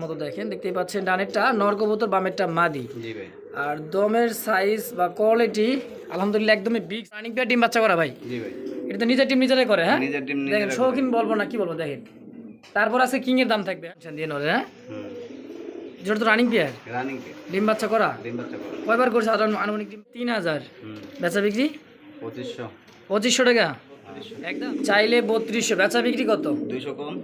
মতো দেখেন, দেখতেই পাচ্ছেন ডানেরটা নর কবুতর, বামেরটা মাদি। জি ভাই। আর দমের সাইজ বা কোয়ালিটি আলহামদুলিল্লাহ একদমই বিগ। রানিং পেয়ার ডিম বাচ্চা করা ভাই। জি ভাই। এটা তো নিজের টিম নিজেরাই করে। হ্যাঁ নিজের টিম দেখেন, নিজেরা শৌখিন বলবো না কি বলবো, দেখেন। তারপর আছে কিং এর দাম থাকবে দিয়ে নরে। হ্যাঁ যেটা তো রানিং পেয়ার, রানিং কে ডিম বাচ্চা করা। ডিম বাচ্চা করা। কয়বার করছে আনুমানিক ডিম? 3000। বেচা বিক্রি 2500 টাকা একদম। চাইলে 3200, বেচা বিক্রি কত? 200 কম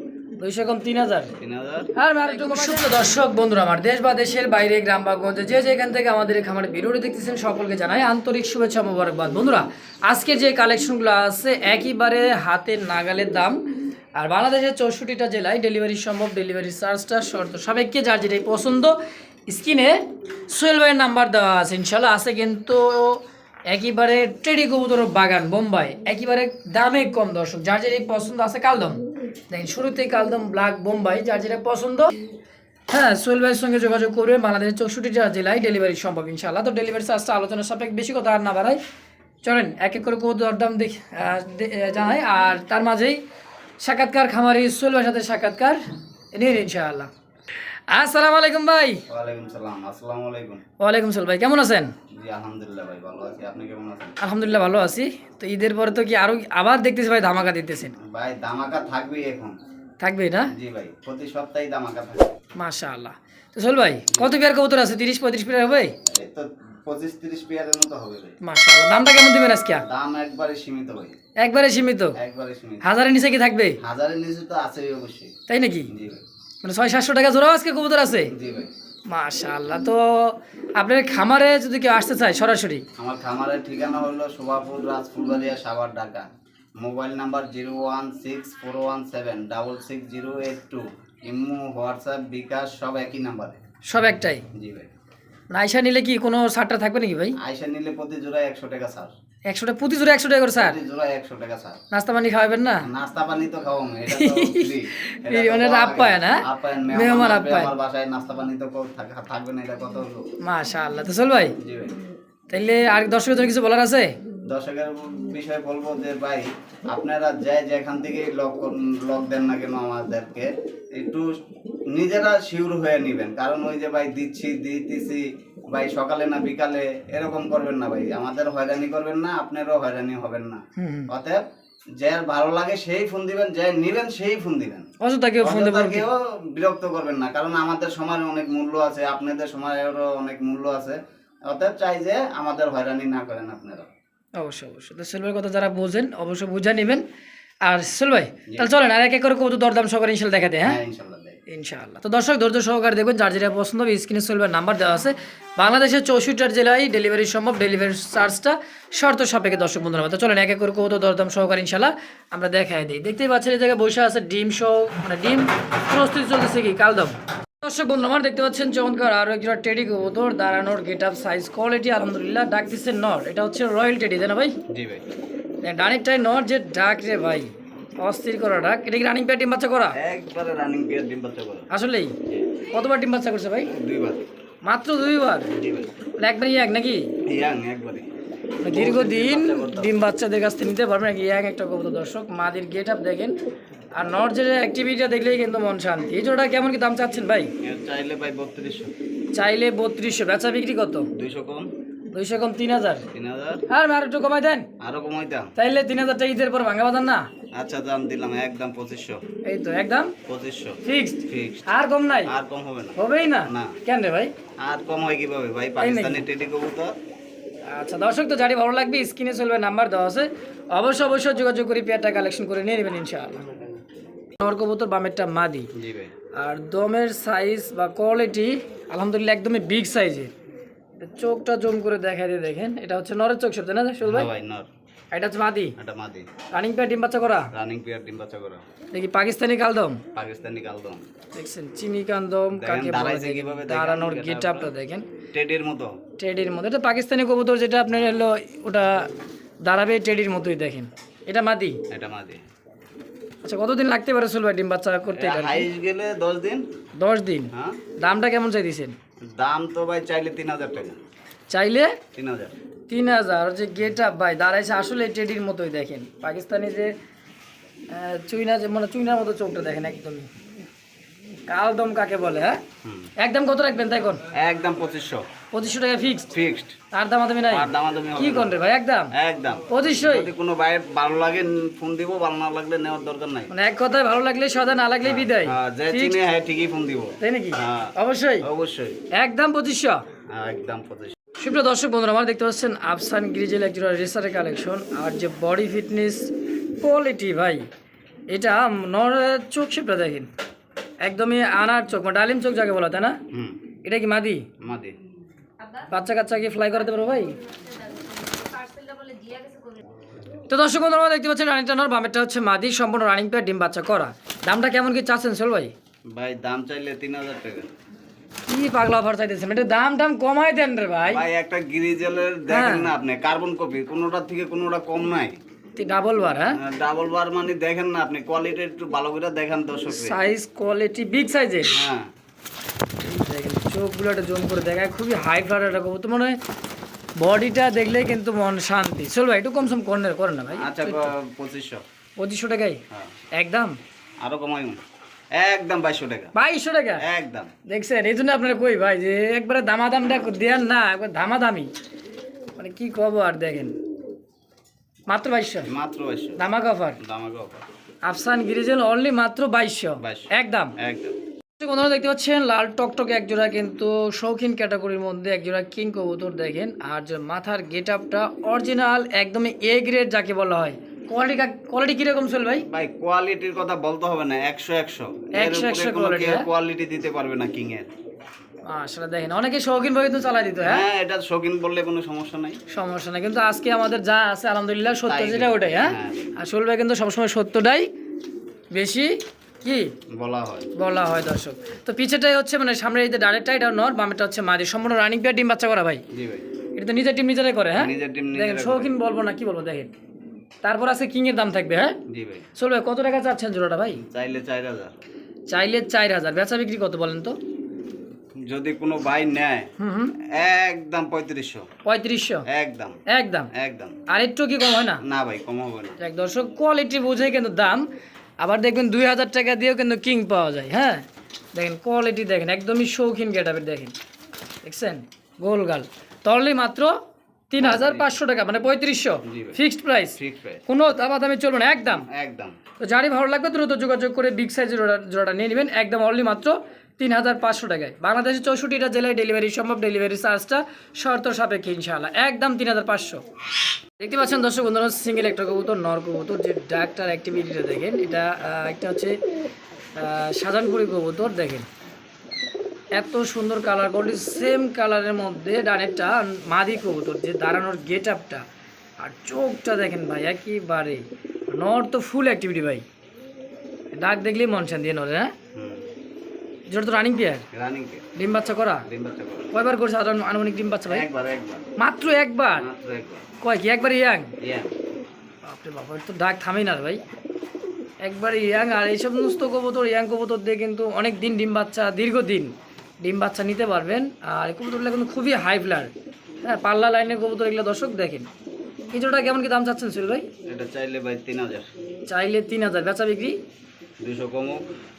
200 কম 3000। 3000। আর আরেকটু সুপ্রিয় দর্শক বন্ধুরা, আমার দেশ বা দেশের বাইরে, গ্রাম বা গঞ্জে যে যেখান থেকে আমাদের এই খামারের ভিডিওটি দেখতেছেন সকলকে জানাই আন্তরিক শুভেচ্ছা মোবারকবাদ। বন্ধুরা, আজকের যে কালেকশনগুলো আছে একেবারে হাতের নাগালের দাম। আর বাংলাদেশের 64টা জেলায় ডেলিভারি সম্ভব, ডেলিভারি চার্জটা শর্ত সাপেক্ষে। যার যেটাই পছন্দ স্ক্রিনে সোহেল ভাইয়ের নাম্বার দেওয়া আছে, ইনশাল্লাহ আছে কিন্তু একেবারে টেডি কবুতর বাগান বোম্বাই, একেবারে দামে কম। দর্শক যার যেটাই পছন্দ আছে কালদম দেখেন, শুরুতেই কালদম ব্ল্যাক বোম্বাই, যার যেটা পছন্দ হ্যাঁ সোহেল ভাইয়ের সঙ্গে যোগাযোগ করবে। বাংলাদেশের 64টা জেলায় ডেলিভারি সম্ভব ইনশাল্লাহ। তো ডেলিভারি চার্জটা আলোচনার সাপেক্ষে, বেশি কথা আর না বাড়াই, চলেন এক এক করে কবুতর দাম জানাই। আর তার মাঝেই সাক্ষাৎকার খামারি সোহেল ভাইয়ের সাথে সাক্ষাৎকার নিয়ে ইনশাআল্লাহ। আসসালামু আলাইকুম ভাই। ওয়ালাইকুম সালাম। আসসালামু আলাইকুম। ওয়ালাইকুম সালাম ভাই, কেমন আছেন? জি আলহামদুলিল্লাহ ভাই, ভালো আছি। আপনি কেমন আছেন? আলহামদুলিল্লাহ ভালো আছি। তো ঈদের পরে তো কি আরো আবার দেখতেছি ভাই ধামাকা দিতেছেন। ভাই ধামাকা থাকবেই এখন। থাকবে না? জি ভাই, প্রতি সপ্তাহে ধামাকা থাকবে। মাশাআল্লাহ। তো সোহেল ভাই কত পেয়ার কবুতর আছে? 30-35 পেয়ার হবে? এই তো 25-30 পেয়ারের মতো হবে ভাই। মাশাআল্লাহ। দামটা কেমন দিবেন আজকে? দাম একবারে সীমিত ভাই। একবারে সীমিত? একবারে সীমিত। হাজারের নিচে কি থাকবে? হাজারের নিচে তো আছেই অবশ্যই। তাই নাকি? জি ভাই। মানে 600-700 টাকা জোড়াও আজকে কবুতর আছে? জি ভাই। মাশাআল্লাহ। তো আপনার খামারে যদি কেউ আসতে চায় সরাসরি? আমার খামারের ঠিকানা হলো Shobhapur, Rajphulbaria, Savar, Dhaka. Mobile number 01641766082। Imo, WhatsApp, bKash সব একই নাম্বারে। সব একটাই? জি ভাই। মানে আইসা নিলে কি কোনো ছাড়টা থাকবে নাকি ভাই? আইসা নিলে প্রতি জোড়ায় 100 টাকা ছাড়। 100 টাকা প্রতি জোড়া? 100 টাকা করে স্যার? প্রতি জোড়ায় 100 টাকা ছাড়। নাস্তা পানি খাওয়াবেন না? নাস্তা পানি তো খাওয়াবো, এটা তো ফ্রি। মানে আপ্যায়ন, হ্যাঁ? আপ্যায়ন, মেহমান আসবে আপ্যায়ন। আমার বাসায়, নাস্তা পানি তো থাকবে না, এটা কত হলো। মাশাআল্লাহ। তো সোহেল ভাই জি ভাই। তাইলে আর দর্শকের জন্য কিছু বলার আছে? দর্শকের বিষয়ে বলবো যে ভাই, আপনারা যেখান থেকে লক দেন না কেন আমাদেরকে একটু নিজেরা শিওর হয়ে নেবেন। কারণ ওই যে ভাই দিতেছি ভাই সকালে না বিকালে, এরকম করবেন না ভাই। আমাদের হয়রানি করবেন না, আপনারও হয়রানি হবেন না। অতএব যে ভালো লাগে সেই ফোন দিবেন, যে নিবেন সেই ফোন দিবেন। অযথা কেউ ফোন দেবেন, কেউ বিরক্ত করবেন না, কারণ আমাদের সময়ের অনেক মূল্য আছে, আপনাদের সময়েরও অনেক মূল্য আছে। অতএব চাই যে আমাদের হয়রানি না করেন আপনারা। অবশ্যই অবশ্যই। তো সোহেল ভাইয়ের কথা যারা বোঝেন অবশ্যই বুঝে নেবেন। আর সোহেল ভাই তাহলে চলেন আর এক এক করে কবুতর দরদাম সহকারে ইনশাল্লাহ দেখাতে। হ্যাঁ ইনশাআল্লাহ ইনশাআল্লাহ। তো দর্শক ধৈর্য সহকারে দেখবেন, যার যেটা পছন্দ হবে স্ক্রিনে সোহেল ভাইয়ের নাম্বার দেওয়া আছে। বাংলাদেশের 64টা জেলায় ডেলিভারি সম্ভব, ডেলিভারি চার্জটা শর্ত সাপেক্ষে। দর্শক বন্ধুরা তো চলেন এক এক করে কবুতর দরদাম সহকারে ইনশাল্লাহ আমরা দেখাই দিই। দেখতেই পাচ্ছেন এই জায়গায় বসে আছে ডিম সহ, মানে ডিম প্রস্তুতি চলতেছে কি কালদম। দর্শক বন্ধু আমার দেখতে পাচ্ছেন চমৎকার আরো একটা টেডি কবুতর, দাঁড়ানোর গেট আপ, সাইজ, কোয়ালিটি আলহামদুলিল্লাহ। ডাক দিচ্ছে নর, এটা হচ্ছে রয়্যাল টেডি, তাই না ভাই? জি ভাই। ডানেরটাই নর, যে ডাক রে ভাই অস্থির করা ডাক। এটা কি রানিং পেয়ার ডিম বাচ্চা করা? একবারে রানিং পেয়ার ডিম বাচ্চা করা। আসলেই? কতবার ডিম বাচ্চা করছে ভাই? 2 বার। মাত্র 2 বার? জি ভাই। মানে একবারই এক নাকি? ইয়াং একবারে। দীর্ঘদিন ডিম বাচ্চাদের কাছ থেকে নিতে পারবেন নাকি এক একটা কবুতর। দর্শক মাদির গেট আপ দেখেন, আর নর যে অ্যাক্টিভিটিটা দেখলেই কিন্তু মন শান্তি। এই জোড়া কেমন কি দাম চাচ্ছেন ভাই? চাইলে ভাই 3200। চাইলে 3200, বেচা বিক্রি কত? 200 কম 200 কম 3000। 3000। আর একটু কমাই দেন। আরো কমাই দাম। তাইলে 3000 টাকা ঈদের পর ভাঙা বাজার না? আচ্ছা দাম দিলাম একদম 2500। এই তো একদম 2500 ফিক্সড। ফিক্সড। আর কম নাই? আর কম হবে না। হবেই না? না। কেন রে ভাই? আর কম হয় কিভাবে ভাই? পাকিস্তানি টেডি কবুতর। আচ্ছা দর্শক, তো যারই ভালো লাগবে স্ক্রিনে চলবে নাম্বার দেওয়া আছে, অবশ্যই যোগাযোগ করে পেয়ারটা কালেকশন করে নিয়ে নেবেন ইনশাআল্লাহ। নর কবুতর, বামেরটা মাদি। জি ভাই। আর দমের সাইজ বা কোয়ালিটি আলহামদুলিল্লাহ একদমই বিগ সাইজের। চোখটা জুম করে দেখাই দিয়ে দেখেন, এটা হচ্ছে নরের চোখ সব, তাই না সোহেল ভাই? ভাই নর। এটা হচ্ছে মাদি? এটা মাদি। রানিং পেয়ার ডিম বাচ্চা করা? রানিং পেয়ার ডিম বাচ্চা করা। দেখি পাকিস্তানি কালদম, পাকিস্তানি কালদম। দেখছেন চিনি কান্দম কাকে বলে, কিভাবে দাঁড়ানোর গেটআপটা দেখেন টেডির মতো। টেডির মতো। এটা পাকিস্তানি কবুতর, যেটা আপনার হলো ওটা দাঁড়াবে টেডির মতোই দেখেন। এটা মাদি? এটা মাদি। আচ্ছা কতদিন লাগতে পারে সোহেল ভাই ডিম বাচ্চা করতে? হাইস গেলে 10 দিন। 10 দিন? হ্যাঁ। দামটা কেমন চাই দিয়েছেন? দাম তো ভাই চাইলে 3000 টাকা। চাইলে 3000। 3000। যে গেট আপ ভাই দাঁড়াইছে আসলে টেডির মতোই দেখেন। পাকিস্তানি যে চুইনা, যে মানে চুইনার মতো চোখটা দেখেন একদমই। কালদম কাকে বলে হ্যাঁ হুম। একদম কত রাখবেন তাই কোন একদম 2500 2500 টাকা ফিক্সড ফিক্সড। আর দামাদামি নাই আর দামাদামি হবে কি না। কোন রে ভাই একদম একদম 2500 যদি কোনো ভাইয়ের ভালো লাগে ফোন দিব, ভালো না লাগলে নেওয়ার দরকার নাই। মানে এক কথায় ভালো লাগলে সদা না লাগলে বিদায় হ্যাঁ, যে Fixed? চিনে হ্যাঁ ঠিকই ফোন দিব। তাই নাকি হ্যাঁ। অবশ্যই অবশ্যই একদম 2500 হ্যাঁ, একদম 2500। সুপ্রিয় দর্শক বন্ধুরা আমার দেখতে পাচ্ছেন আফসান গ্রিজেল একজোড়া রেসারের কালেকশন আর যে বডি ফিটনেস কোয়ালিটি ভাই এটা নরের চোখ শিপটা দেখেন একদমই আনার চোখ মানে ডালিম চোখ যাকে বলা তাই না হুম। এটা কি মাদি মাদি। বাচ্চা কাচ্চা কি ফ্লাই করাতে পারবো ভাই তো দর্শক বন্ধুরা আমরা দেখতে পাচ্ছেন রানিংটা নর বামেরটা হচ্ছে মাদি সম্পূর্ণ রানিং পেয়ার ডিম বাচ্চা করা দামটা কেমন কি চাচ্ছেন চল ভাই ভাই দাম চাইলে 3000 টাকা। কি পাগলা অফার চাইতেছেন এটা দাম কমাই দেন রে ভাই ভাই একটা গ্রিজেলের দেখেন না আপনি কার্বন কপি, কোনোটা থেকে কোনোটা কম নাই। ডাবল বার হ্যাঁ ডাবল বার মানে দেখেন না আপনি, কোয়ালিটি একটু ভালো করে দেখেন দর্শকরে। সাইজ কোয়ালিটি বিগ সাইজের হ্যাঁ দেখেন চোখগুলো একটা জোন করে দেখায় খুবই হাই ফ্লার একটা কবুতর মনে হয় বডিটা দেখলে কিন্তু মন শান্তি চল ভাই একটু কম সম কর্নার করেন না ভাই আচ্ছা 2500। 2500 টাকায় হ্যাঁ একদম আরো কমাই একদম 2200 টাকা। 2200 টাকা একদম দেখছেন এই জন্য আপনারা কই ভাই যে একবারে দামাদামটা দেন না একবার দামাদামি মানে কি কব আর দেখেন মাত্র 2200 মাত্র 2200 দামাক অফার দামাকে অফার। আফসান গিরিজেল অনলি মাত্র 2200 2200 একদম একদম। বন্ধুরা দেখতে পাচ্ছেন লাল টকটকে একজোড়া কিন্তু শৌখিন ক্যাটাগরির মধ্যে একজোড়া কিং কবুতর দেখেন আর যে মাথার গেট আপটা অরিজিনাল একদমই এ গ্রেড যাকে বলা হয় কোয়ালিটি কিরকম চল ভাই ভাই কোয়ালিটির কথা বলতে হবে না, 100 100 এর 100 উপরে কোনো quality, হ্যাঁ? কোয়ালিটি দিতে পারবে না কিং এর। আসলে দেখেন অনেকে শৌখিন ভাবে তো চালাই দিত হ্যাঁ হ্যাঁ এটা শৌখিন বললে কোনো সমস্যা নাই। সমস্যা নেই কিন্তু আজকে আমাদের যা আছে আলহামদুলিল্লাহ সত্য তাই যেটা ওটাই হ্যাঁ হ্যাঁ। আর সোল ভাই কিন্তু সবসময় সত্যটাই বেশি কি বলা হয়। দর্শক তো পিছেটাই হচ্ছে মানে সামনে এই যে ডাইরেক্টটা এটা নর বামেটা হচ্ছে মাদি সম্পূর্ণ রানিং পেয়ার ডিম বাচ্চা করা ভাই জি ভাই এটা তো নিজের টিম নিজেরাই করে হ্যাঁ নিজের টিম দেখেন নিজেরা শৌখিন বলবো না কি বলবো দেখেন তারপর আছে কিং এর দাম থাকবে হ্যাঁ জি ভাই সোল ভাই কত টাকা চাচ্ছেন জোড়াটা ভাই চাইলে 4000। চাইলে 4000 বেচা বিক্রি কত বলেন তো যদি কোনো ভাই নেয় হুম একদম 3500 3500 একদম একদম একদম। আর একটু কি কম হয় না না ভাই কম হবে না। দেখ দর্শক কোয়ালিটি বুঝে কিন্তু দাম আবার দেখবেন 2000 টাকা দিয়েও কিন্তু কিং পাওয়া যায় হ্যাঁ দেখেন কোয়ালিটি দেখেন একদমই শৌখিন গেটাবের দেখেন দেখছেন গোলগাল তরলি মাত্র 3500 টাকা মানে 3500 জি ভাই। ফিক্সড প্রাইস ঠিক ভাই কোনো দামাদামি চলবে না একদম একদম। তো যারই ভালো লাগবে দ্রুত যোগাযোগ করে বিগ সাইজের জোড়াটা নিয়ে নেবেন একদম অনলি মাত্র 3500 টাকায় বাংলাদেশের 64টা জেলায় ডেলিভারি সম্ভব ডেলিভারি চার্জটা শর্ত সাপেক্ষে ইনশাআল্লাহ একদম 3500 দেখতে পাচ্ছেন দর্শক বন্ধুরা সিঙ্গেল একটা কবুতর নর কবুতর যে ডাক্তার অ্যাক্টিভিটিটা দেখেন এটা একটা হচ্ছে শাহজাহানপুরি কবুতর দেখেন এত সুন্দর কালার কোয়ালিটি সেম কালারের মধ্যে ডানেরটা মাদি কবুতর যে দাঁড়ানোর গেট আপটা আর চোখটা দেখেন ভাই একেবারে নর তো ফুল অ্যাক্টিভিটি ভাই ডাক দেখলেই মন শান্তি দিয়ে নরে হ্যাঁ হুম যেটা তো রানিং পেয়ার রানিং কে ডিম বাচ্চা করা ডিম বাচ্চা করে কয়বার করছে আনুমানিক ডিম বাচ্চা ভাই একবার মাত্র একবার মাত্র একবার। কয় কি একবার ইয়াং ইয়া বাপরে বাবা এর তো ডাক থামেই না রে ভাই একবার ইয়াং আর এইসব সমস্ত কবুতর ইয়াং কবুতর দিয়ে কিন্তু অনেক দিন ডিম বাচ্চা দীর্ঘদিন ডিম বাচ্চা নিতে পারবেন আর এই কবুতরগুলো কিন্তু খুবই হাই ফ্লার হ্যাঁ পাল্লা লাইনের কবুতর এগুলো দর্শক দেখেন কিছুটা কেমন কি দাম চাচ্ছেন সুল ভাই এটা চাইলে ভাই 3000। চাইলে 3000 বেচা বিক্রি 200 কমও।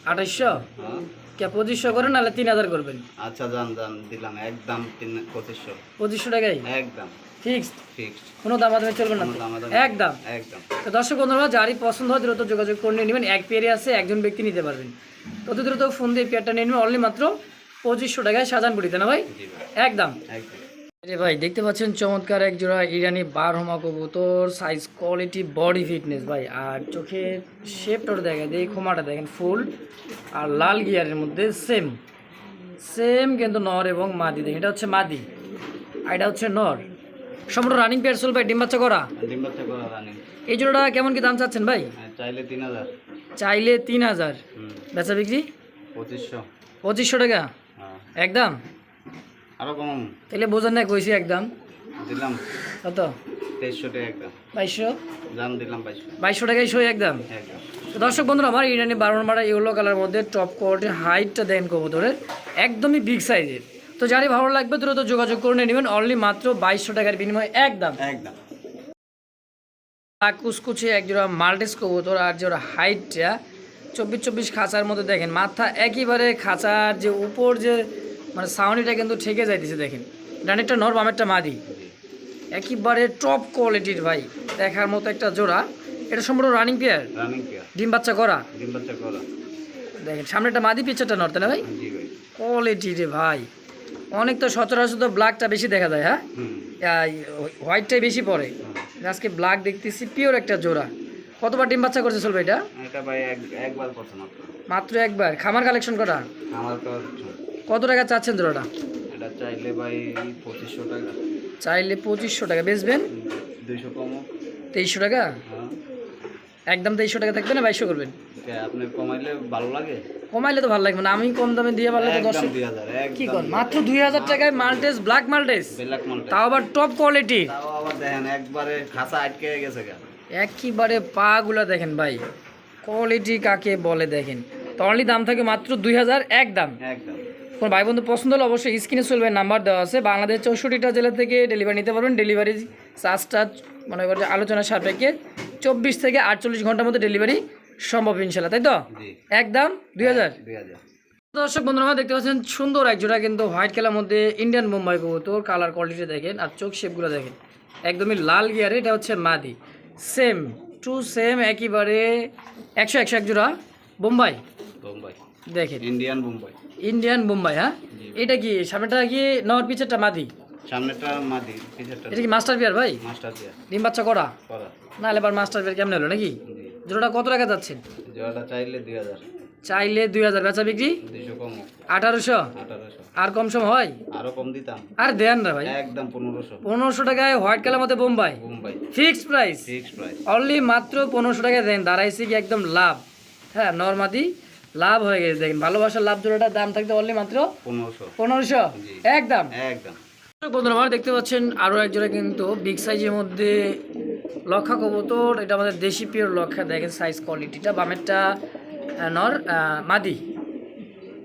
2800 হ্যাঁ কে 2500 করেন নাহলে 3000 করবেন আচ্ছা জান দিলাম একদম 2500 2500 টাকায় একদম ফিক্সড ফিক্সড। কোনো দামাদামি চলবে না কোনো দামাদামি একদম একদম। তো দর্শক বন্ধুরা যারই পছন্দ হয় দ্রুত যোগাযোগ করে নিয়ে নেবেন এক পেয়ারে আছে একজন ব্যক্তি নিতে পারবেন তত দ্রুত ফোন দিয়ে পেয়ারটা নিয়ে নেবেন অনলি মাত্র 2500 টাকায় শাহজাহানপুরিতে না ভাই জি ভাই একদম একদম। রে ভাই দেখতে পাচ্ছেন চমৎকার এক জোড়া ইরানি বারহমা কবুতর সাইজ কোয়ালিটি বডি ফিটনেস ভাই আর চোখের শেপটা দেখা দেয় খোমাটা দেখেন ফুল আর লাল গিয়ারের মধ্যে সেম সেম কিন্তু নর এবং মাদি দেখেন এটা হচ্ছে মাদি আর এটা হচ্ছে নর সম্পূর্ণ রানিং পেয়ার চল ভাই ডিম বাচ্চা করা ডিম বাচ্চা করা রানিং। এই জোড়াটা কেমন কি দাম চাচ্ছেন ভাই চাইলে 3000। চাইলে 3000 হুম বেচা বিক্রি 2500। 2500 টাকা হ্যাঁ একদম আরো কম তাহলে বোঝেন না কইছি একদম দিলাম কত 2300 টাকা একদম। 2200 জান দিলাম 2200 2200 টাকায় সই একদম একদম। তো দর্শক বন্ধুরা আমার ইরানি 12 নম্বর ইয়েলো কালার মধ্যে টপ কোয়ালিটির হাইটটা দেন কবুতরের একদমই বিগ সাইজের তো যারই ভালো লাগবে দ্রুত যোগাযোগ করে নেবেন অনলি মাত্র 2200 টাকার বিনিময়ে একদম একদম। কুচকুচে এক জোড়া মাল্টিস কবুতর আর জোড়া হাইটটা 24 খাঁচার মধ্যে দেখেন মাথা একেবারে খাঁচার যে উপর যে মানে সাউন্ডটা কিন্তু ঠেকে যাইতেছে দেখেন। ডানেরটা নর বামেরটা মাদি, একেবারে টপ কোয়ালিটির ভাই, দেখার মতো একটা জোড়া। এটা সম্পূর্ণ রানিং পেয়ার, রানিং পেয়ার, ডিম বাচ্চা করা। ডিম বাচ্চা করা। দেখেন সামনেটা মাদি পিছনেরটা নর, তাই না ভাই? জি ভাই। কোয়ালিটি রে ভাই, অনেক তো সচরাচর তো ব্ল্যাকটা বেশি দেখা যায়, হ্যাঁ হোয়াইটটাই বেশি পড়ে, আজকে ব্ল্যাক দেখতেছি, পিওর একটা জোড়া। কতবার ডিম বাচ্চা করছে চলবে এটা? এটা ভাই একবার করছে মাত্র। মাত্র একবার। খামার কালেকশন করা? আমার তো কত টাকা চাচ্ছেন জোড়াটা? এটা চাইলে ভাই 2500 টাকা। চাইলে 2500 টাকা, বেচবেন 200 কমও। 2300 টাকা? হ্যাঁ। একদম 2300 টাকা থাকবে না 2200 করবেন? আপনি কমাইলে ভালো লাগে? কমাইলে তো ভালো লাগবে না, আমি কম দামে দিয়ে পারলে তো একদম 1000। 2000। কি কর, মাত্র 2000 টাকায় Maltese, black Maltese, black Maltese, তাও আবার টপ কোয়ালিটি। তাও আবার দেখেন একবারে খাসা আটকে গেছে গা। একেবারে পা গুলা দেখেন ভাই, কোয়ালিটি কাকে বলে দেখেন। তো অনলি দাম থাকে মাত্র 2000 একদম। একদম। কোন ভাই বন্ধু পছন্দ হলে অবশ্যই স্ক্রিনে চলবে নাম্বার দেওয়া আছে, বাংলাদেশ 64টা জেলা থেকে ডেলিভারি নিতে পারবেন। ডেলিভারি চার্জটা মনে করেন আলোচনা সাপেক্ষে 24 থেকে 48 ঘন্টার মধ্যে ডেলিভারি সম্ভব ইনশাল্লাহ, তাই তো? জি। একদম 2000। 2000। দর্শক বন্ধুরা আমরা দেখতে পাচ্ছেন সুন্দর এক জোড়া কিন্তু হোয়াইট কালার মধ্যে ইন্ডিয়ান বোম্বাই কবুতর। কালার কোয়ালিটি দেখেন আর চোখ শেপগুলো দেখেন, একদমই লাল গিয়ারে। এটা হচ্ছে মাদি, সেম টু সেম একেবারে 100 এক জোড়া বোম্বাই বোম্বাই দেখেন, ইন্ডিয়ান বোম্বাই। ইন্ডিয়ান বোম্বাই। হ্যাঁ, এটা কি সামনেটা কি নর পিছেরটা মাদি? সামনেটা মাদি, পিছেরটা এটা কি মাস্টার পেয়ার ভাই? মাস্টার পেয়ার ডিম বাচ্চা করা? করা। নাহলে এবার মাস্টার পেয়ার কেমন হলো নাকি? জি। জোড়াটা কত টাকা যাচ্ছেন? জোড়াটা চাইলে 2000। চাইলে 2000, বেচা বিক্রি 200 কম। 1800। 1800। আর কম সম হয়? আরো কম দিতাম। আর দেন না ভাই, একদম 1500। 1500 টাকায় হোয়াইট কালার মধ্যে Bombay Bombay fixed price. Fixed price. Only মাত্র 1500 টাকায় দেন, দাঁড়াইছে কি একদম লাভ। হ্যাঁ, নরমাদি লাভ হয়ে গেছে দেখেন। ভালোবাসার লাভ জোড়াটার দাম থাকতে অনলি মাত্র 1500। 1500 জি। একদম। একদম। বন্ধুরা আপনারা দেখতে পাচ্ছেন আরও এক জোড়া কিন্তু বিগ সাইজের মধ্যে লক্ষা কবুতর। এটা আমাদের দেশি পিওর লক্ষা, দেখেন সাইজ কোয়ালিটিটা। বামেরটা নর মাদি,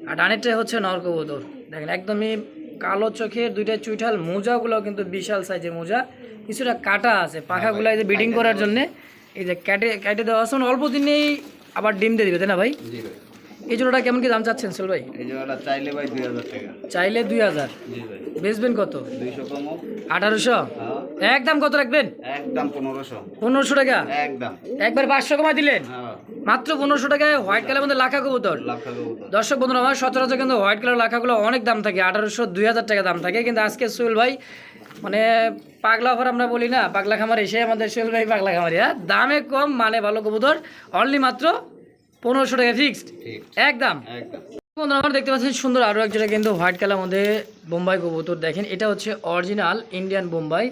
আর ডানেরটা হচ্ছে নর কবুতর। দেখেন একদমই কালো চোখের, দুইটা চুইঠাল, মোজাগুলোও কিন্তু বিশাল সাইজের মোজা, কিছুটা কাটা আছে পাখাগুলো, এই যে ব্রিডিং করার জন্য এই যে কেটে দেওয়া আছে। অল্প দিনেই আবার ডিম দিয়ে দিবে, তাই না ভাই? জি ভাই। এই জোড়াটা কেমন কি দাম চাচ্ছেন সোল ভাই? এই জোড়াটা চাইলে ভাই 2000 টাকা। চাইলে 2000। জি ভাই। বেচবেন কত? 200 কম। 1800। হ্যাঁ। একদম কত রাখবেন? একদম 1500। 1500 টাকা একদম। একবার 500 কমাই দিলেন। হ্যাঁ। মাত্র 1500 টাকায় হোয়াইট কালার মধ্যে লাখা কবুতর। লাখ টাকা কবুতর। দর্শক বন্ধুরা আমার সচরাচর কিন্তু হোয়াইট কালার লাখাগুলো অনেক দাম থাকে, 1800 2000 টাকা দাম থাকে, কিন্তু আজকে সোহেল ভাই মানে পাগলা অফার আমরা বলি না, পাগলা খামার এসে আমাদের সোহেল ভাই পাগলা খামারি। হ্যাঁ, দামে কম মানে ভালো কবুতর, অনলি মাত্র 1500 টাকা ফিক্সড ঠিক। একদম। একদম। বন্ধুরা আমরা দেখতে পাচ্ছেন সুন্দর আরও এক জোড়া কিন্তু হোয়াইট কালার মধ্যে বোম্বাই কবুতর। দেখেন এটা হচ্ছে original Indian Bombay,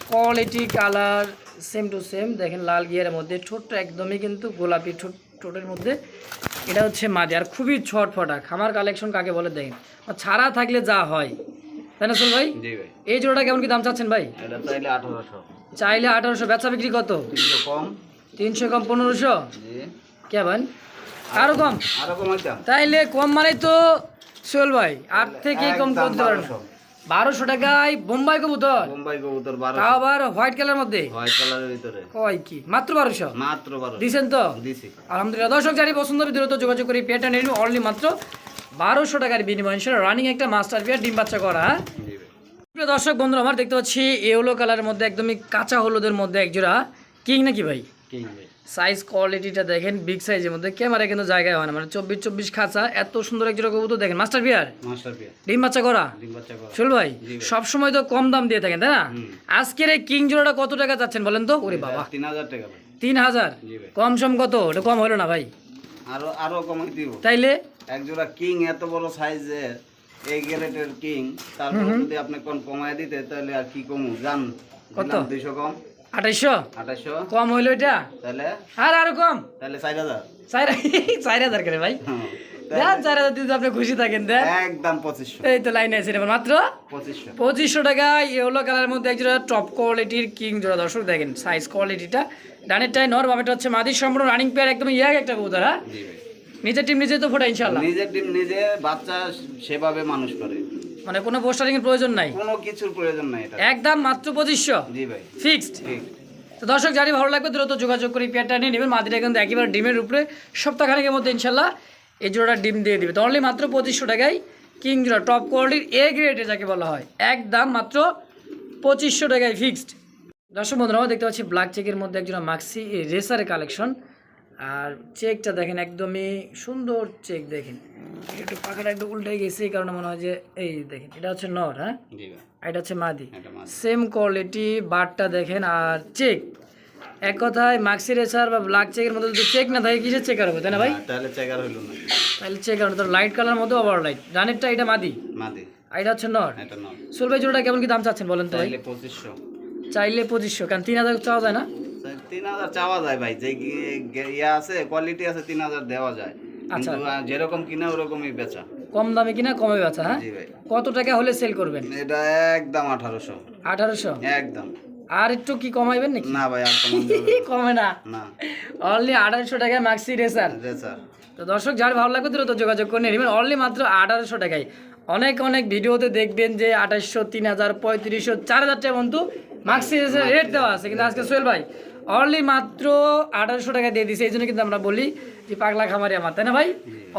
quality colour same to same. দেখেন লাল গিয়ারের মধ্যে, ঠোঁটটা একদমই কিন্তু গোলাপি ঠোঁটের মধ্যে। এটা হচ্ছে মাদি, আর খুবই ছটফটা। খামার কালেকশন কাকে বলে দেখেন, ছাড়া থাকলে যা হয়, তাই না সোল ভাই? জি ভাই। এই জোড়াটা কেমন কি দাম চাচ্ছেন ভাই? এটা চাইলে 1800। চাইলে 1800, বেচা বিক্রি কত? 300 কম। 300 কম 1500। জি। কে ভাই আরো কম? আরো কমাইতাম। তাইলে কম মানে তো সোহেল ভাই 8 থেকে কম একদম করতে পারেন। 1200 টাকায় বোম্বাই কবুতর, বোম্বাই কবুতর তাও 1200। আবার হোয়াইট কালার মধ্যে। হোয়াইট কালারের ভিতরে। কয় কি মাত্র 1200 মাত্র 1200 দিছেন তো? দিছি। আলহামদুলিল্লাহ। দর্শক যারা পছন্দ হবে দ্রুত যোগাযোগ করি, পেটা নিয়ে নিন অনলি মাত্র 1200 টাকার বিনিময় ইনশাআল্লাহ রানিং একটা মাস্টার পেয়ার, ডিম বাচ্চা করা। হ্যাঁ জি ভাই। প্রিয় দর্শক বন্ধুরা আমার দেখতে পাচ্ছি ইয়েলো কালারের মধ্যে একদমই কাঁচা হলুদের মধ্যে এক জোড়া কিং নাকি ভাই? কিং ভাই। সাইজ কোয়ালিটিটা দেখেন বিগ সাইজের মধ্যে, ক্যামেরা কিন্তু জায়গায় হয় না, মানে 24 খাঁচা, এত সুন্দর এক জোড়া কবুতর। দেখেন মাস্টার পেয়ার, মাস্টার পেয়ার, ডিম বাচ্চা করা। ডিম বাচ্চা করা। চল ভাই জি ভাই। সবসময় তো কম দাম দিয়ে থাকেন, তাই না? আজকের এই কিং জোড়াটা কত টাকা যাচ্ছেন বলেন তো? ওরে বাবা, 3000 টাকা ভাই। 3000। জি ভাই। কম সম কত? এটা কম হলো না ভাই? আরো কমাই দিব। তাইলে এক জোড়া কিং এত বড় সাইজের, এই গ্রেডের কিং, তারপর যদি আপনি কোন কমায় দিতে তাহলে আর কি কমু জান? কত? 200 কম। 2800 2800 কম হইলো এটা? তাহলে আর আরো কম? তাহলে 4000। 4000 করে ভাই হ্যাঁ। দেন, 4000 দিতে আপনি খুশি থাকেন দেন। একদম 2500। এই তো লাইনে আছে এবার মাত্র 2500। 2500 টাকা ইয়েলো কালারের মধ্যে একজোড়া টপ কোয়ালিটির কিং জোড়া। দর্শক দেখেন সাইজ কোয়ালিটিটা, ডানেরটাই নর, বামেরটা হচ্ছে মাদি, সম্পূর্ণ রানিং পেয়ার, একদম ইয়াগ একটা কবুতর। হ্যাঁ, জি ভাই। নিজের টিম নিজে তো ফোটা ইনশাআল্লাহ। নিজের ডিম নিজে বাচ্চা সেভাবে মানুষ করে, মানে কোনো পোস্টারিং এর প্রয়োজন নাই, কোনো কিছুর প্রয়োজন নাই এটা। একদম মাত্র 2500 জি ভাই। ফিক্সড। ঠিক। তো দর্শক জানি ভালো লাগবে দ্রুত যোগাযোগ করে পেয়ারটা নিয়ে নেবেন। মাদিটা কিন্তু একেবারে ডিমের উপরে, সপ্তাহখানেকের মধ্যে ইনশাল্লাহ এই জোড়াটা ডিম দিয়ে দিবে। তো অনলি মাত্র 2500 টাকায় কিং জোড়া, টপ কোয়ালিটির এ গ্রেডে যাকে বলা হয়, একদম মাত্র 2500 টাকায় ফিক্সড। দর্শক বন্ধুরা আমরা দেখতে পাচ্ছি ব্ল্যাক চেকের মধ্যে একজোড়া মাক্সি রেসারের কালেকশন। আর চেকটা দেখেন একদমই সুন্দর চেক, দেখেন একটু পাখাটা একটু উল্টে গেছে, এই কারণে মনে হয় যে এই দেখেন এটা হচ্ছে নর, হ্যাঁ এটা হচ্ছে মাদি, সেম কোয়ালিটি বারটা দেখেন। আর চেক এক কথায় মাক্সি রেসার বা ব্ল্যাক চেকের মধ্যে যদি চেক না থাকে কিসের চেকার হবে, তাই না ভাই? তাহলে চেকার হইলো না, তাহলে চেকার তো লাইট কালার মধ্যে ওভার লাইট। রানেরটা এটা মাদি, আর এটা হচ্ছে নর। সোল ভাই জোড়াটা কেমন কি দাম চাচ্ছেন বলেন তো ভাই? 2500। চাইলে 2500, কারণ 3000 চাওয়া যায় না? 3000 চাওয়া যায় ভাই, যে ইয়া আছে কোয়ালিটি আছে 3000 দেওয়া যায়, আচ্ছা, কিন্তু যেরকম কিনা ওরকমই বেচা। কম দামে কিনা কমে বেচা, হ্যাঁ? জি ভাই। কত টাকা হলে সেল করবেন? এটা একদম 1800। 1800 একদম। আর একটু কি কমাইবেন নাকি? না ভাই, আর কমানো কমে না, না, অনলি 1800 টাকায় মাক্সি রেসার। তো দর্শক যার ভালো লাগবে দ্রুত যোগাযোগ করে নেবেন, অনলি মাত্র 1800 টাকায়। অনেক অনেক ভিডিওতে দেখবেন যে 2800, 3000, 3500, 4000 টাকা পর্যন্ত মাক্সি রেসার রেট দেওয়া আছে, কিন্তু আজকে সোহেল ভাই অনলি মাত্র 1800 টাকা দিয়ে দিছে। এই জন্য কিন্তু আমরা বলি যে পাগলা খামারি আমার, তাই না ভাই?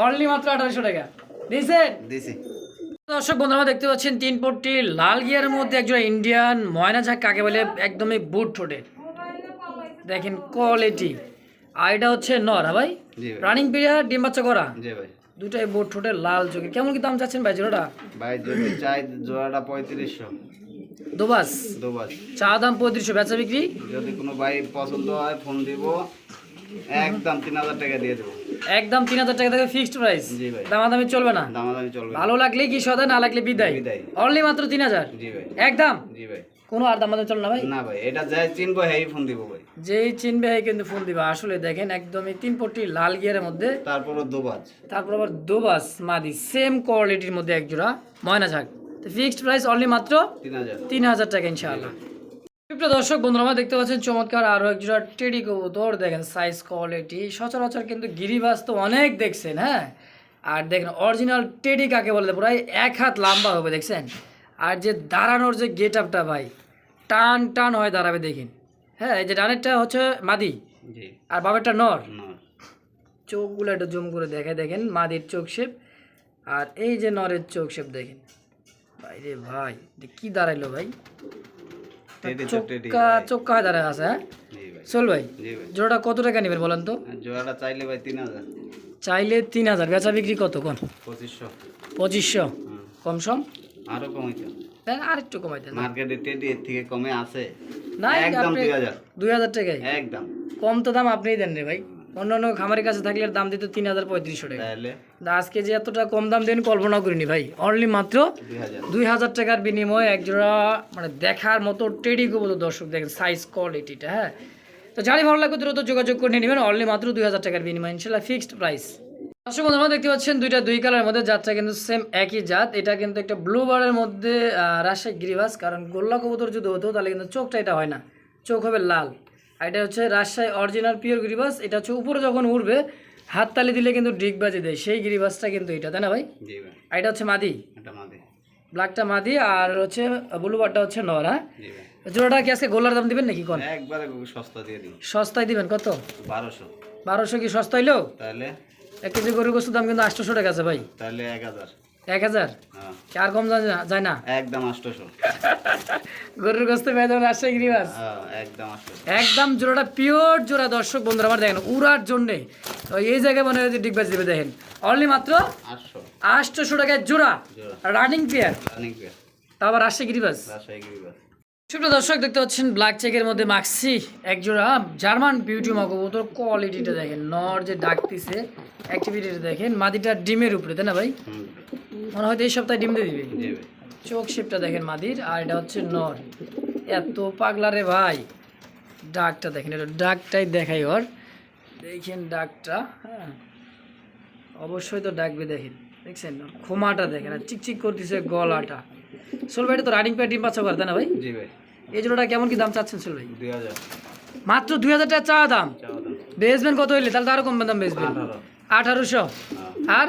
অনলি মাত্র 1800 টাকা দিছে। দর্শক বন্ধুরা দেখতে পাচ্ছেন 3 পট্টি লাল গিয়ারের মধ্যে একজন ইন্ডিয়ান ময়না ঝাঁক কাকে বলে, একদমই বুট ঠোঁটে দেখেন কোয়ালিটি। আর এটা হচ্ছে নর, হ্যাঁ ভাই? রানিং পিরিয়ড, ডিম বাচ্চা করা, জি ভাই। দুটাই বুট ঠোঁটে লাল চোখে। কেমন কি দাম চাচ্ছেন ভাই জোড়াটা? ভাই যদি চাই জোড়াটা 3500। দোবাস চা দাম 3500, বেচা বিক্রি যদি কোনো ভাই পছন্দ হয় ফোন দিব, একদম 3000 টাকা দিয়ে দেবো। একদম 3000 টাকা থেকে ফিক্সড প্রাইস, জি ভাই। দামাদামি চলবে না? দামাদামি চলবে না। ভালো লাগলে কি সদা, না লাগলে বিদায়। অনলি মাত্র 3000। জি ভাই। একদম। জি ভাই। কোনো আর দামাদামি চলে না ভাই? না ভাই, এটা যাই চিনবো হেই ফোন দিব ভাই। যেই চিনবে হেই কিন্তু ফোন দিবা। আসলে দেখেন একদমই 3 পট্টি লাল গিয়ারের মধ্যে, তারপরও দোবাজ, তারপর আবার দোবাস মাদি, সেম কোয়ালিটির মধ্যে এক জোড়া ময়না ঝাঁক। তো ফিক্সড প্রাইস অনলি মাত্র 3000 টাকা ইনশাআল্লাহ। প্রিয় দর্শক বন্ধুরা আমরা দেখতে পাচ্ছেন চমৎকার আরো এক জোড়া টেডি কবুতর, দেখেন সাইজ কোয়ালিটি সচরাচর কিন্তু গিরিবাজ তো অনেক দেখছেন, হ্যাঁ? আর দেখেন অরিজিনাল টেডি কাকে বলে, প্রায় 1 হাত লম্বা হবে, দেখছেন? আর যে দাঁড়ানোর যে গেট আপটা ভাই, টান টান হয় দাঁড়াবে, দেখেন। হ্যাঁ, এই যে ডানেরটা হচ্ছে মাদি, আর বাবেরটা নর। চোখগুলো একটু জুম করে দেখেন মাদির চোখ শেপ, আর এই যে নরের চোখ শেপ দেখেন। ভাই রে ভাই, কি দাঁড়াইলো ভাই, চোখা দাঁড়ায় আছে, হ্যাঁ? চল ভাই, জোড়াটা কত টাকা নেবেন বলেন তো? জোড়াটা চাইলে ভাই 3000। চাইলে 3000, বেচা বিক্রি কত কোন? 2500। কম সম আরো কমাইতে, আর একটু কমাইতে মার্কেটে টেডি এর থেকে কমে আছে না, একদম 2000 টাকায় একদম কম। তো দাম আপনিই দেন রে ভাই, অন্যান্য খামারের কাছে থাকলে দাম দিত 3000, 3500 টাকা। আজকে যে এতটা কম দাম দেন কল্পনা করিনি ভাই। অনলি মাত্র 2000 টাকার বিনিময়ে একজোড়া মানে দেখার মতো টেডি কবুতর। দর্শক দেখেন সাইজ কোয়ালিটিটা, হ্যাঁ? তো যারই ভালো লাগবে দ্রুত যোগাযোগ করে নিয়ে নেবেন, অনলি মাত্র 2000 টাকার বিনিময়ে ইনশাল্লাহ ফিক্সড প্রাইস। দর্শক বন্ধুরা দেখতে পাচ্ছেন দুই কালারের মধ্যে, জাতটা কিন্তু সেম একই জাত। এটা কিন্তু একটা ব্লু বারের মধ্যে রাজশাহী গিরিবাজ, কারণ গোল্লা কবুতর যদি হতো তাহলে কিন্তু চোখটা এটা হয় না, চোখ হবে লাল। আর এটা হচ্ছে রাজশাহী অরিজিনাল পিওর গিরিবাজ। এটা হচ্ছে উপরে যখন উঠবে হাততালি দিলে কিন্তু ডিগ বাজে দেয়, সেই গিরিবাজটা কিন্তু এটা, তাই না ভাই? আর এটা হচ্ছে মাদি, ব্ল্যাকটা মাদি, আর হচ্ছে ব্লু বারটা হচ্ছে নর, হ্যাঁ? জোড়াটা কি আজকে গোল্লার দাম দিবেন নাকি কোন? একবারে সস্তা দিয়ে দিন। সস্তায় দিবেন কত? 1200 কি সস্তা হইলো? তাহলে 1 কেজি গরুর গোশতের দাম কিন্তু 800 টাকা আছে ভাই। তাহলে 1000। 1000 আর কম যায় না? একদম 800। গরুর গোশত পেয়ে যাবেন রাজশাহী গিরিবাজ, একদম জোড়াটা পিওর জোড়া। দর্শক বন্ধুরা আমার দেখেন উড়ার জন্যে এই জায়গায় মনে হয় ডিগবাজ দিবে, দেখেন অনলি মাত্র 800 টাকায় জোড়া, রানিং পেয়ার, তা আবার রাজশাহী গিরিবাজ। সুপ্রিয় দর্শক দেখতে পাচ্ছেন ব্ল্যাক চেকের মধ্যে মাক্সি এক জোড়া জার্মান বিউটি কবুতর। কোয়ালিটিটা দেখেন, নর যে ডাকতেছে অ্যাক্টিভিটিটা দেখেন, মাদিটা ডিমের উপরে, তাই না ভাই? মনে হয়তো এই সপ্তাহে ডিম দিয়ে দিবে। চোখ শেপটা দেখেন মাদির, আর এটা হচ্ছে নর। এত পাগলা রে ভাই, ডাকটা দেখেন, এটা ডাকটাই দেখাই ওর, দেখেন ডাকটা, হ্যাঁ অবশ্যই তো ডাকবে, দেখেন দেখছেন খোমাটা দেখেন, আর চিকচিক করতেছে গলাটা। সোল ভাই তো রানিং পেয়ার ডিম বাচ্চা করে, তাই না ভাই? জি ভাই। এই জোড়াটা কেমন কি দাম চাচ্ছেন সোল ভাই? 2000। মাত্র 2000 টাকা চা দাম। বেচবেন কত হইলে? তাহলে তো আরো কম দাম বেচবেন। 1800। আর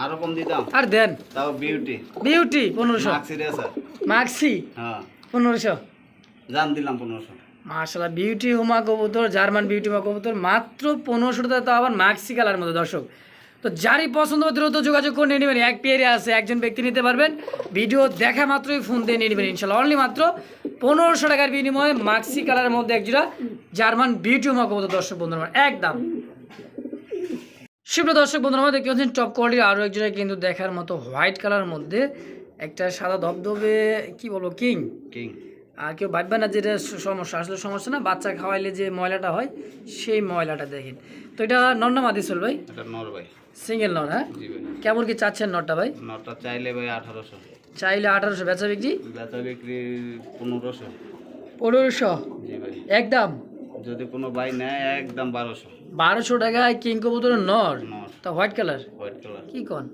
আরো কম দিতাম। আর দেন, তাও বিউটি 1500। মাক্সি রেসার মাক্সি, হ্যাঁ 1500 জান দিলাম। মাশাআল্লাহ বিউটি হুমা কবুতর, জার্মান বিউটি হুমা কবুতর মাত্র 1500 টাকা, তাও আবার মাক্সি কালার মধ্যে দর্শক। তো যারই পছন্দ হবে দ্রুত যোগাযোগ করে নিয়ে নেবেন। এক পেয়ারে আছে, একজন ব্যক্তি নিতে পারবেন, ভিডিও দেখা মাত্রই ফোন দিয়ে নিয়ে নেবেন ইনশাল্লাহ। অনলি মাত্র 1500 টাকার বিনিময়ে মাক্সি কালারের মধ্যে একজোড়া জার্মান বিউটি হুমা কবুতর দর্শক বন্ধুরা একদম। সুপ্রিয় দর্শক বন্ধুরা, আমরা দেখতে পাচ্ছেন টপ কোয়ালিটির আরও একজোড়া কিন্তু দেখার মতো হোয়াইট কালার মধ্যে একটা সাদা ধবধবে কি বলবো কিং। আর কেউ ভাববে না যে এটা সমস্যা, আসলে সমস্যা না, বাচ্চা খাওয়াইলে যে ময়লাটা হয় সেই ময়লাটা দেখেন। তো এটা নর না মাদি চল ভাই? এটা নর ভাই, সিঙ্গেল নর। হ্যাঁ জি ভাই। কেমন কি চাচ্ছেন নরটা ভাই? নরটা চাইলে ভাই 1800, চাইলে 1800, বেচা বিক্রি? বেচা বিক্রি 1500। 1500 জি ভাই, একদম। যদি কোনো ভাই নেয় একদম 1200। 1200 টাকায় কিং কবুতরের নর, নর, তা হোয়াইট কালার। White colour. কি কোন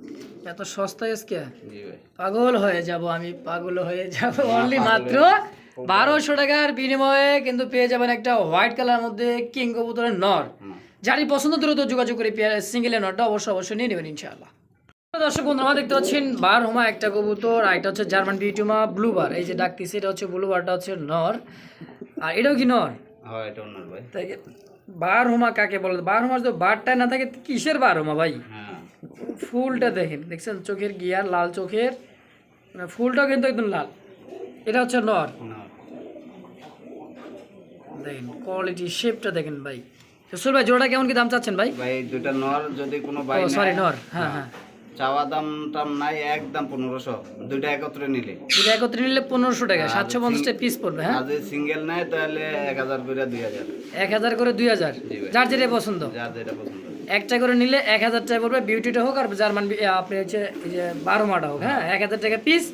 এত সস্তা এসকে? জি ভাই, পাগল হয়ে যাব আমি, পাগল হয়ে যাব। অনলি মাত্র 1200 টাকার বিনিময়ে কিন্তু পেয়ে যাবেন একটা হোয়াইট কালার মধ্যে কিং কবুতরের নর। যারই পছন্দ দ্রুত যোগাযোগ করে সিঙ্গেলের নরটা অবশ্যই নিয়ে নেবেন ইনশাআল্লাহ। দর্শক বন্ধু, আমরা দেখতে পাচ্ছেন বার হুমা একটা কবুতর, আর এটা হচ্ছে জার্মান বিউটি হুমা ব্লুবার। এই যে ডাকতেছে এটা হচ্ছে ব্লুবারটা হচ্ছে নর, আর এটাও কি নর? হ্যাঁ এটাও নর ভাই। তাই বার হুমা কাকে বলে? বার হুমা যদি বারটাই না থাকে কিসের বার হুমা ভাই? হ্যাঁ, ফুলটা দেখেন, দেখছেন চোখের গিয়ার লাল চোখের, মানে ফুলটাও কিন্তু একদম লাল। এটা হচ্ছে নর, নর। দেখেন কোয়ালিটি শেপটা দেখেন ভাই। রসুল ভাই জোড়াটা কেমন কি দাম চাচ্ছেন ভাই? ভাই দুইটা নর, যদি কোনো ভাই ও সরি নেয়, নর, হ্যাঁ হ্যাঁ, চাওয়া দাম টাম নাই, একদম 1500। দুইটা একত্রে নিলে, এটা একত্রে নিলে 1500 টাকা, 750 টাকা পিস পড়বে। হ্যাঁ আর যদি সিঙ্গেল নেয় তাহলে 1000 করে 2000। 1000 করে 2000, জি ভাই। যার যেটা পছন্দ। যার যেটা পছন্দ। একটা করে নিলে 1000 টাকা পড়বে, বিউটিটা হোক আর জার্মান আপনি হচ্ছে এই যে 12 মাটা হোক। হ্যাঁ 1000 টাকা পিস।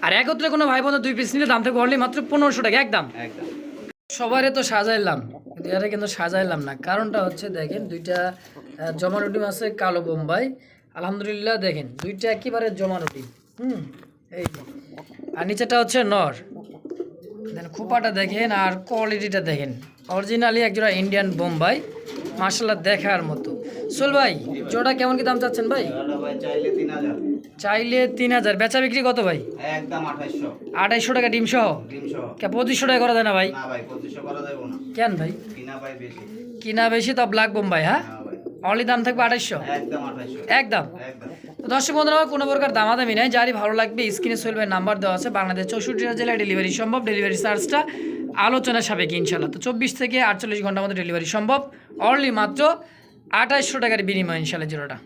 আর একত্রে কোনো ভাই বোন 2 পিস নিলে দাম থাকবে অনলি মাত্র 1500 টাকা একদম। একদম। সবারে তো সাজাইলাম, এরা কিন্তু সাজাইলাম না, কারণটা হচ্ছে দেখেন দুইটা জমানুটি আছে কালো বোম্বাই, আলহামদুলিল্লাহ দেখেন দুইটা একেবারে জমানুটি। এই যে। আর নিচেটা হচ্ছে নর, দেখেন খোপাটা দেখেন আর কোয়ালিটিটা দেখেন, অরিজিনালি একজোড়া ইন্ডিয়ান বোম্বাই, মাশাআল্লাহ দেখার মতো। সোল ভাই জোড়া কেমন কি দাম চাচ্ছেন ভাই? ভাই চাইলে 3000। চাইলে 3000, বেচা বিক্রি কত ভাই? একদম 2800। 2800 টাকা ডিম সহ? ডিম সহ। 2500 টাকা করা যায় না ভাই? না ভাই 2500 করা যাবে না। কেন ভাই? কিনা ভাই বেশি। কিনা বেশি তো ব্ল্যাক বোম্বাই। হ্যাঁ হ্যাঁ ভাই, অনলি দাম থাকবে 2800 একদম 2800। একদম। একদম। তো দর্শক বন্ধুরা, কোনো প্রকার দামাদামি নাই, যারই ভালো লাগবে স্ক্রিনে চলবে নাম্বার দেওয়া আছে, বাংলাদেশ 64টা জেলায় ডেলিভারি সম্ভব, ডেলিভারি চার্জটা আলোচনা সাপেক্ষে ইনশাল্লাহ। তো 24 থেকে 48 ঘন্টার মধ্যে ডেলিভারি সম্ভব, অনলি মাত্র 2800 টাকার বিনিময় ইনশাল্লাহ জোড়াটা।